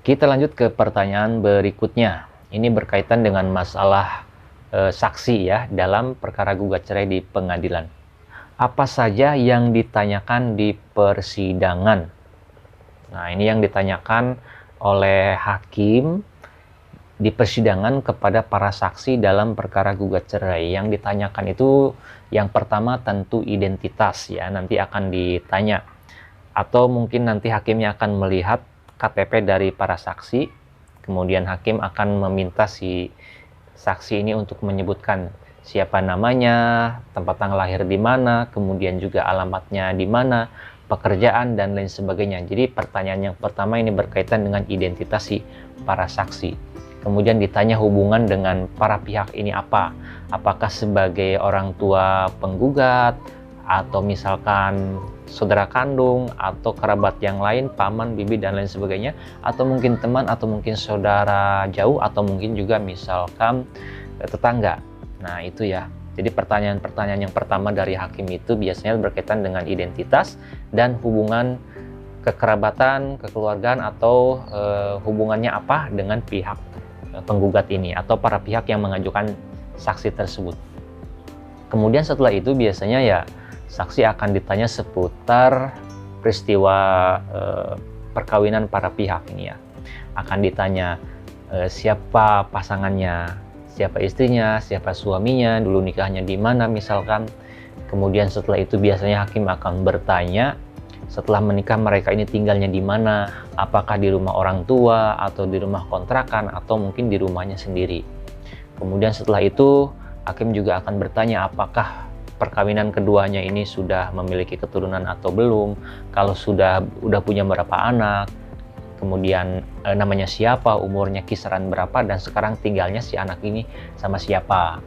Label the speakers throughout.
Speaker 1: Kita lanjut ke pertanyaan berikutnya. Ini berkaitan dengan masalah saksi ya dalam perkara gugat cerai di pengadilan. Apa saja yang ditanyakan di persidangan? Nah, ini yang ditanyakan oleh hakim di persidangan kepada para saksi dalam perkara gugat cerai. Yang ditanyakan itu yang pertama tentu identitas ya, nanti akan ditanya. Atau mungkin nanti hakimnya akan melihat KTP dari para saksi, kemudian hakim akan meminta si saksi ini untuk menyebutkan siapa namanya, tempat tanggal lahir di mana, kemudian juga alamatnya di mana, pekerjaan, dan lain sebagainya. Jadi pertanyaan yang pertama ini berkaitan dengan identitas si para saksi. Kemudian ditanya hubungan dengan para pihak ini apa? Apakah sebagai orang tua penggugat, atau misalkan saudara kandung, atau kerabat yang lain, paman, bibi, dan lain sebagainya, atau mungkin teman, atau mungkin saudara jauh, atau mungkin juga misalkan tetangga. Nah itu ya, jadi pertanyaan-pertanyaan yang pertama dari hakim itu biasanya berkaitan dengan identitas dan hubungan kekerabatan, kekeluargaan, atau hubungannya apa dengan pihak penggugat ini, atau para pihak yang mengajukan saksi tersebut. Kemudian setelah itu biasanya ya saksi akan ditanya seputar peristiwa perkawinan para pihak ini ya. Akan ditanya siapa pasangannya, siapa istrinya, siapa suaminya, dulu nikahnya di mana misalkan. Kemudian setelah itu biasanya hakim akan bertanya setelah menikah mereka ini tinggalnya di mana, apakah di rumah orang tua, atau di rumah kontrakan, atau mungkin di rumahnya sendiri. Kemudian setelah itu hakim juga akan bertanya apakah perkawinan keduanya ini sudah memiliki keturunan atau belum, kalau sudah punya berapa anak, kemudian namanya siapa, umurnya kisaran berapa, dan sekarang tinggalnya si anak ini sama siapa.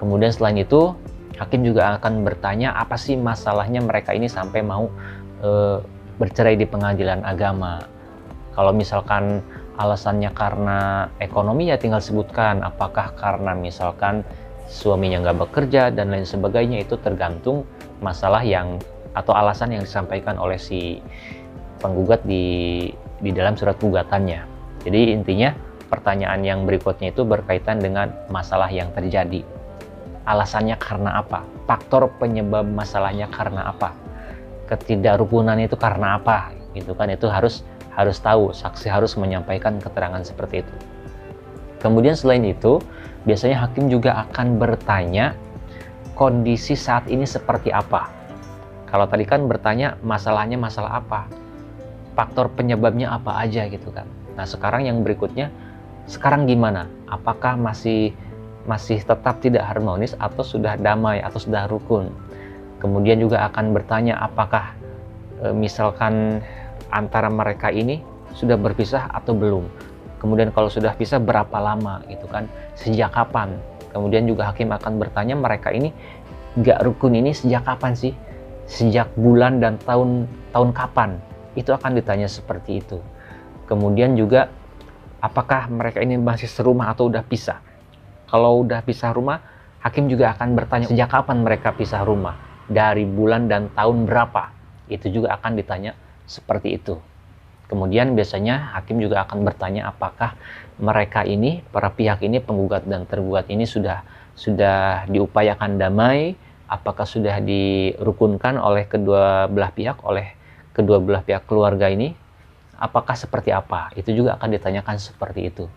Speaker 1: Kemudian selain itu hakim juga akan bertanya apa sih masalahnya mereka ini sampai mau bercerai di pengadilan agama. Kalau misalkan alasannya karena ekonomi ya tinggal sebutkan, apakah karena misalkan suaminya nggak bekerja dan lain sebagainya, itu tergantung masalah yang atau alasan yang disampaikan oleh si penggugat di dalam surat gugatannya. Jadi intinya pertanyaan yang berikutnya itu berkaitan dengan masalah yang terjadi. Alasannya karena apa? Faktor penyebab masalahnya karena apa? Ketidakrukunan itu karena apa? Gitu kan, itu harus tahu, saksi harus menyampaikan keterangan seperti itu. Kemudian selain itu, biasanya hakim juga akan bertanya kondisi saat ini seperti apa. Kalau tadi kan bertanya masalahnya masalah apa, faktor penyebabnya apa aja gitu kan. Nah sekarang yang berikutnya, sekarang gimana? Apakah masih tetap tidak harmonis, atau sudah damai, atau sudah rukun? Kemudian juga akan bertanya apakah misalkan antara mereka ini sudah berpisah atau belum. Kemudian kalau sudah pisah berapa lama gitu kan, sejak kapan. Kemudian juga hakim akan bertanya mereka ini gak rukun ini sejak kapan sih, sejak bulan dan tahun kapan, itu akan ditanya seperti itu. Kemudian juga apakah mereka ini masih serumah atau udah pisah. Kalau udah pisah rumah, hakim juga akan bertanya sejak kapan mereka pisah rumah, dari bulan dan tahun berapa, itu juga akan ditanya seperti itu. Kemudian biasanya hakim juga akan bertanya apakah mereka ini, para pihak ini, penggugat dan tergugat ini sudah diupayakan damai, apakah sudah dirukunkan oleh kedua belah pihak, oleh kedua belah pihak keluarga ini, apakah seperti apa, itu juga akan ditanyakan seperti itu.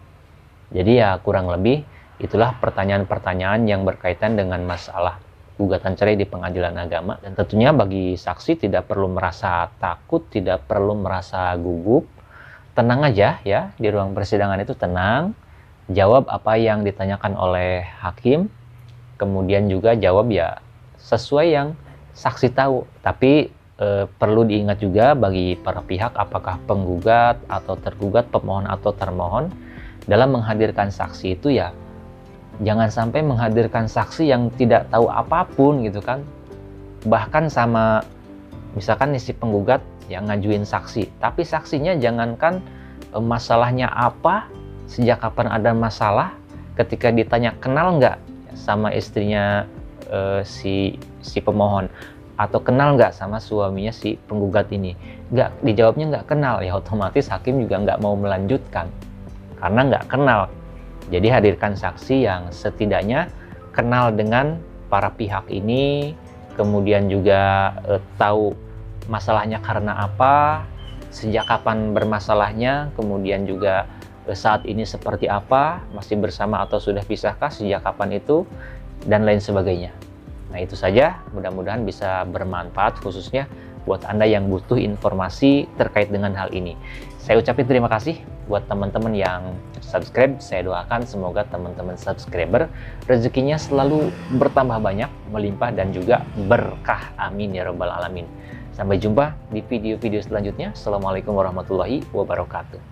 Speaker 1: Jadi ya kurang lebih itulah pertanyaan-pertanyaan yang berkaitan dengan masalah gugatan cerai di pengadilan agama. Dan tentunya bagi saksi tidak perlu merasa takut, tidak perlu merasa gugup, tenang aja ya, di ruang persidangan itu tenang, jawab apa yang ditanyakan oleh hakim, kemudian juga jawab ya sesuai yang saksi tahu. Tapi perlu diingat juga bagi para pihak, apakah penggugat atau tergugat, pemohon atau termohon, dalam menghadirkan saksi itu ya jangan sampai menghadirkan saksi yang tidak tahu apapun gitu kan. Bahkan sama misalkan si penggugat yang ngajuin saksi, tapi saksinya jangankan masalahnya apa, sejak kapan ada masalah, ketika ditanya kenal nggak sama istrinya si pemohon, atau kenal nggak sama suaminya si penggugat ini? Nggak, dijawabnya nggak kenal, ya otomatis hakim juga nggak mau melanjutkan karena nggak kenal. Jadi hadirkan saksi yang setidaknya kenal dengan para pihak ini, kemudian juga tahu masalahnya karena apa, sejak kapan bermasalahnya, kemudian juga saat ini seperti apa, masih bersama atau sudah pisahkah, sejak kapan itu, dan lain sebagainya. Nah itu saja, mudah-mudahan bisa bermanfaat khususnya buat Anda yang butuh informasi terkait dengan hal ini. Saya ucapin terima kasih buat teman-teman yang subscribe. Saya doakan semoga teman-teman subscriber rezekinya selalu bertambah banyak, melimpah dan juga berkah. Amin ya rabbal alamin. Sampai jumpa di video-video selanjutnya. Assalamualaikum warahmatullahi wabarakatuh.